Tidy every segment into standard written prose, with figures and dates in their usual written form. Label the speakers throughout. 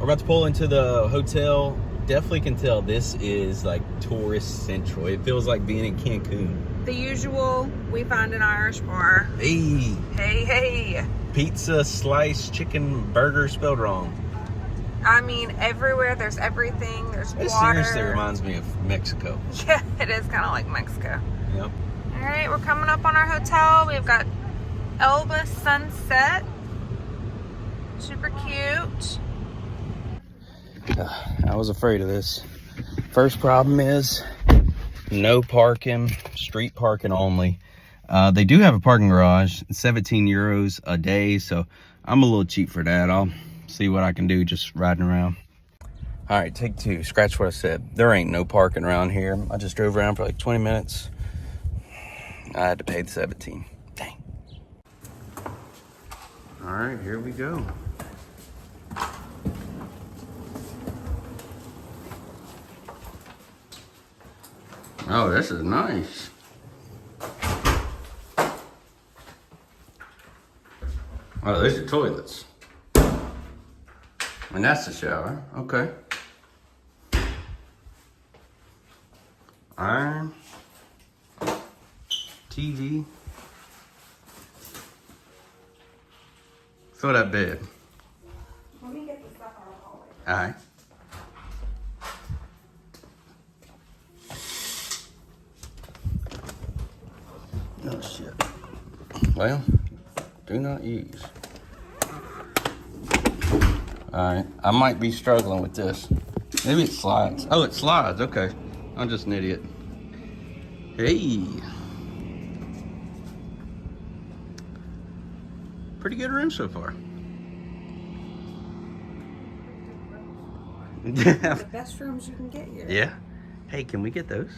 Speaker 1: We're about to pull into the hotel. Definitely can tell this is like tourist central. It feels like being in Cancun.
Speaker 2: The usual, we find an Irish bar.
Speaker 1: Hey.
Speaker 2: Hey.
Speaker 1: Pizza, slice, chicken, burger spelled wrong.
Speaker 2: I mean, everywhere there's everything. There's water.
Speaker 1: It seriously reminds me of Mexico.
Speaker 2: Yeah, it is kind of like Mexico.
Speaker 1: Yep.
Speaker 2: All right, we're coming up on our hotel. We've got Elba sunset. Super cute.
Speaker 1: I was afraid of this. First problem is no parking, street parking only. They do have a parking garage, 17 euros a day, so I'm a little cheap for that. I'll see what I can do just riding around. All right, take two. Scratch what I said. There ain't no parking around here. I just drove around for like 20 minutes. I had to pay the 17. Dang. All right, here we go. Oh, this is nice. Oh, these are toilets. And that's the shower. Okay. Iron. TV. Fill that bed.
Speaker 2: Let me get the stuff out of the hallway.
Speaker 1: All right. Oh shit. Well, do not use. Alright, I might be struggling with this. Maybe it slides. Oh, it slides, okay. I'm just an idiot. Hey. Pretty good room so far.
Speaker 2: The best rooms you can get here.
Speaker 1: Yeah. Hey, can we get those?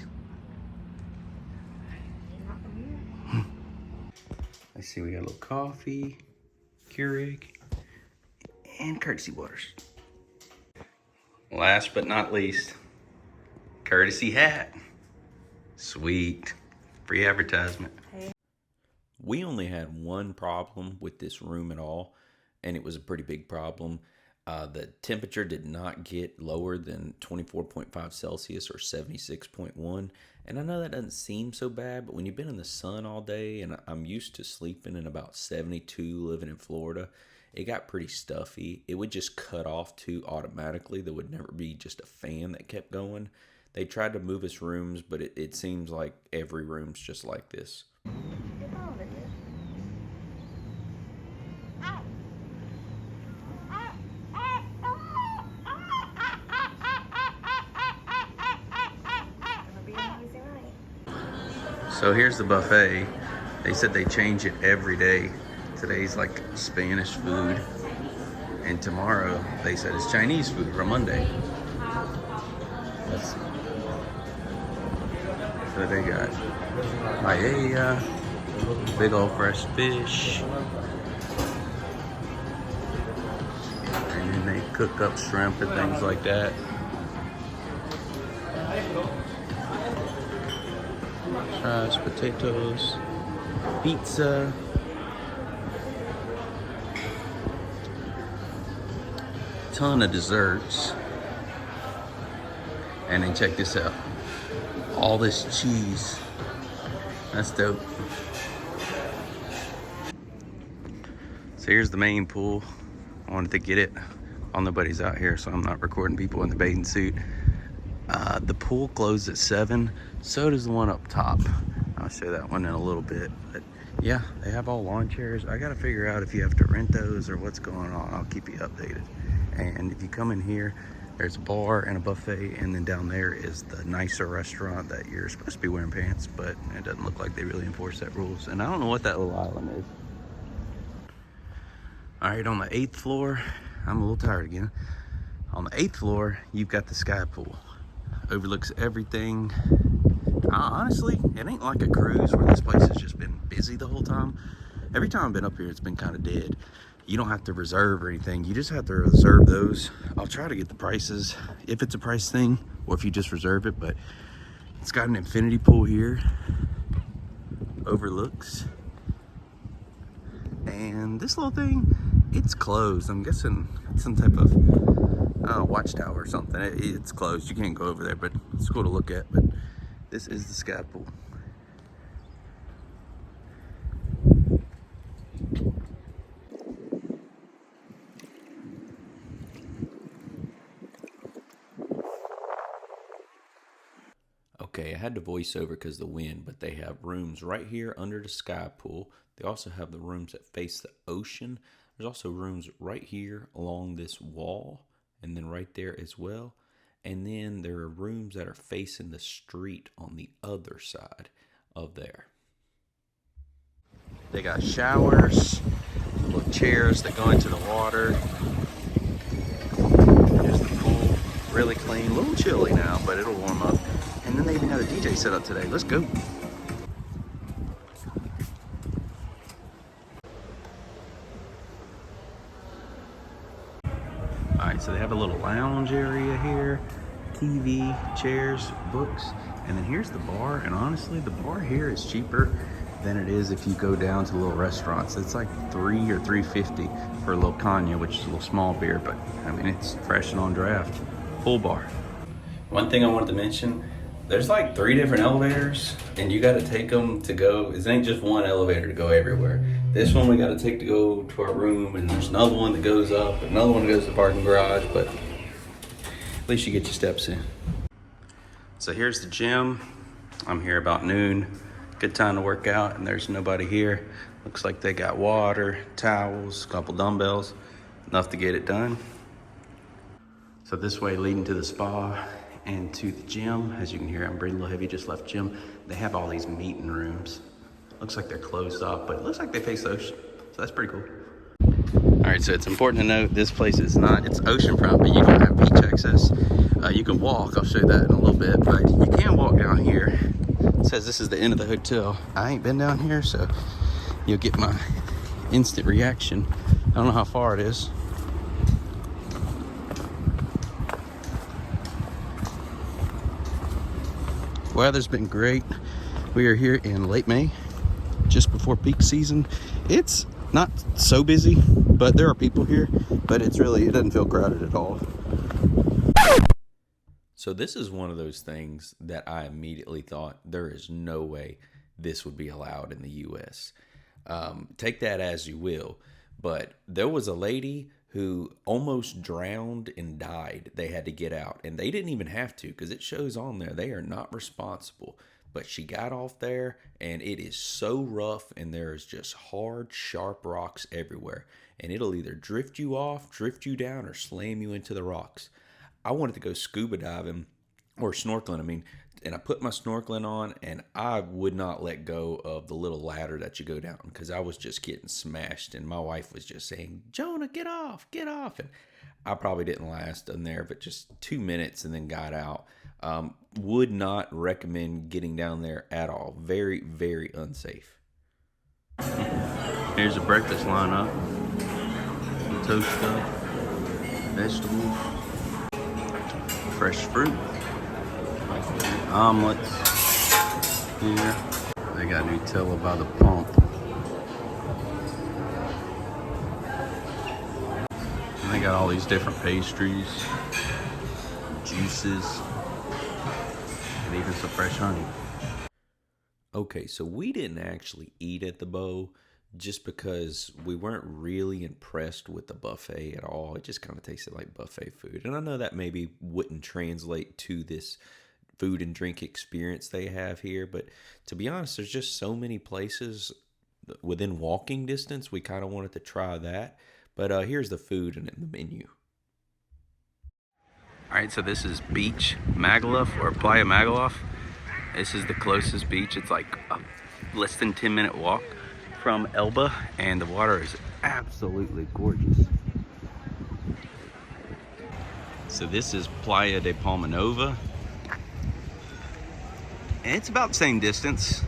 Speaker 1: Let's see, we got a little coffee, Keurig, and courtesy waters. Last but not least, courtesy hat. Sweet. Free advertisement.
Speaker 2: Hey.
Speaker 1: We only had one problem with this room at all, and it was a pretty big problem. The temperature did not get lower than 24.5 Celsius or 76.1. And I know that doesn't seem so bad, but when you've been in the sun all day, and I'm used to sleeping in about 72 living in Florida, it got pretty stuffy. It would just cut off too automatically. There would never be just a fan that kept going. They tried to move us rooms, but it seems like every room's just like this. So here's the buffet. They said they change it every day. Today's like Spanish food. And tomorrow they said it's Chinese food for Monday. Let's see. So they got paella, big old fresh fish. And then they cook up shrimp and things like that. Fries, potatoes, pizza, ton of desserts, and then check this out, all this cheese. That's dope. So here's the main pool. I wanted to get it while nobody's out here, so I'm not recording people in the bathing suit. The pool closed at 7, so does the one up top. I'll show that one in a little bit, but yeah, they have all lawn chairs. I gotta figure out if you have to rent those or what's going on. I'll keep you updated. And if you come in here, there's a bar and a buffet, and then down there is the nicer restaurant that you're supposed to be wearing pants, but it doesn't look like they really enforce that rules. And I don't know what that little island is. All right, on the 8th floor, I'm a little tired again. On the 8th floor, you've got the sky pool. Overlooks everything. Honestly, it ain't like a cruise where this place has just been busy the whole time. Every time I've been up here, it's been kind of dead. You don't have to reserve or anything. You just have to reserve those. I'll try to get the prices if it's a price thing or if you just reserve it, but it's got an infinity pool here. Overlooks. And this little thing, it's closed. I'm guessing it's some type of watchtower or something. It's closed. You can't go over there, but it's cool to look at. But this is the sky pool. Okay, I had to voice over because of the wind, but they have rooms right here under the sky pool. They also have the rooms that face the ocean. There's also rooms right here along this wall, and then right there as well. And then there are rooms that are facing the street on the other side of there. They got showers, little chairs that go into the water. There's the pool, really clean, a little chilly now, but it'll warm up. And then they even got a DJ set up today. Let's go. All right, so they have a little lounge area here, TV, chairs, books, and then here's the bar. And honestly, the bar here is cheaper than it is if you go down to little restaurants. It's like $3 or $3.50 for a little cognac, which is a little small beer, but I mean, it's fresh and on draft. Full bar. One thing I wanted to mention, there's like 3 different elevators, and you got to take them to go. It ain't just one elevator to go everywhere. This one we got to take to go to our room, and there's another one that goes up, another one that goes to the parking garage, but at least you get your steps in. So here's the gym. I'm here about noon. Good time to work out, and there's nobody here. Looks like they got water, towels, a couple dumbbells, enough to get it done. So this way leading to the spa and to the gym. As you can hear, I'm breathing a little heavy, just left gym. They have all these meeting rooms. Looks like they're closed off, but it looks like they face the ocean. So that's pretty cool. All right, so it's important to note this place is not, it's oceanfront, but you don't have beach access. You can walk, I'll show you that in a little bit, but you can walk down here. It says this is the end of the hotel. I ain't been down here, so you'll get my instant reaction. I don't know how far it is. Weather's been great. We are here in late May, just before peak season. It's not so busy, but there are people here, but it doesn't feel crowded at all. So this is one of those things that I immediately thought there is no way this would be allowed in the US. Take that as you will, but there was a lady who almost drowned and died. They had to get out, and they didn't even have to because it shows on there they are not responsible. But she got off there, and it is so rough, and there's just hard, sharp rocks everywhere, and it'll either drift you off, drift you down, or slam you into the rocks. I wanted to go scuba diving or snorkeling, and I put my snorkeling on, and I would not let go of the little ladder that you go down because I was just getting smashed, and my wife was just saying, Jonah, get off, and I probably didn't last in there but just 2 minutes and then got out. Would not recommend getting down there at all. Very, very unsafe. Here's a breakfast lineup. Toast stuff, vegetables, fresh fruit, omelets here. They got Nutella by the pump. And they got all these different pastries, juices, and even some fresh honey. Okay, so we didn't actually eat at the Bow just because we weren't really impressed with the buffet at all. It just kind of tasted like buffet food. And I know that maybe wouldn't translate to this food and drink experience they have here, but to be honest, there's just so many places within walking distance. We kind of wanted to try that. But here's the food and the menu. All right, so this is Beach Magaluf or Playa Magaluf. This is the closest beach. It's like a less than 10-minute walk from Elba, and the water is absolutely gorgeous. So this is Playa de Palma Nova. And it's about the same distance,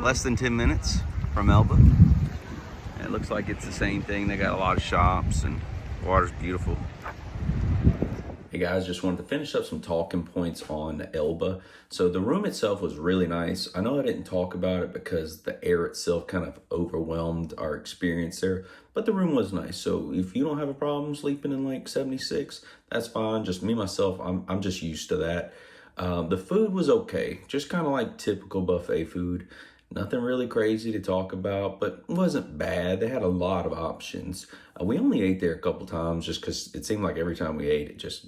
Speaker 1: less than 10 minutes from Elba. And it looks like it's the same thing. They got a lot of shops and the water's beautiful. Hey guys, just wanted to finish up some talking points on Elba. So the room itself was really nice. I know I didn't talk about it because the air itself kind of overwhelmed our experience there, but the room was nice. So if you don't have a problem sleeping in like 76, that's fine. Just me, myself, I'm just used to that. The food was okay, just kind of like typical buffet food. Nothing really crazy to talk about, but it wasn't bad. They had a lot of options. We only ate there a couple times just because it seemed like every time we ate, it just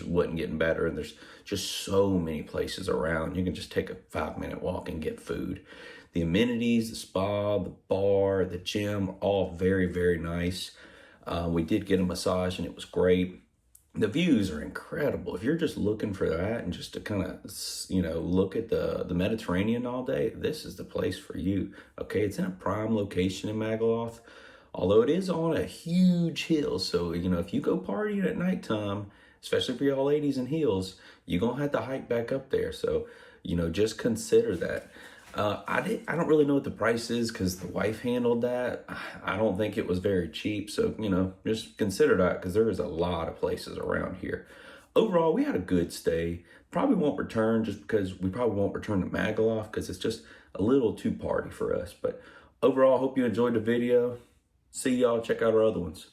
Speaker 1: wasn't getting better. And there's just so many places around. You can just take a 5-minute walk and get food. The amenities, the spa, the bar, the gym, all very, very nice. We did get a massage and it was great. The views are incredible. If you're just looking for that and just to kind of, look at the Mediterranean all day, this is the place for you. Okay, it's in a prime location in Magaluf, although it is on a huge hill. So, if you go partying at nighttime, especially for y'all ladies in heels, you're going to have to hike back up there. So, just consider that. I don't really know what the price is because the wife handled that. I don't think it was very cheap. So, just consider that because there is a lot of places around here. Overall, we had a good stay. Probably won't return just because we probably won't return to Magaluf because it's just a little too party for us. But overall, hope you enjoyed the video. See y'all. Check out our other ones.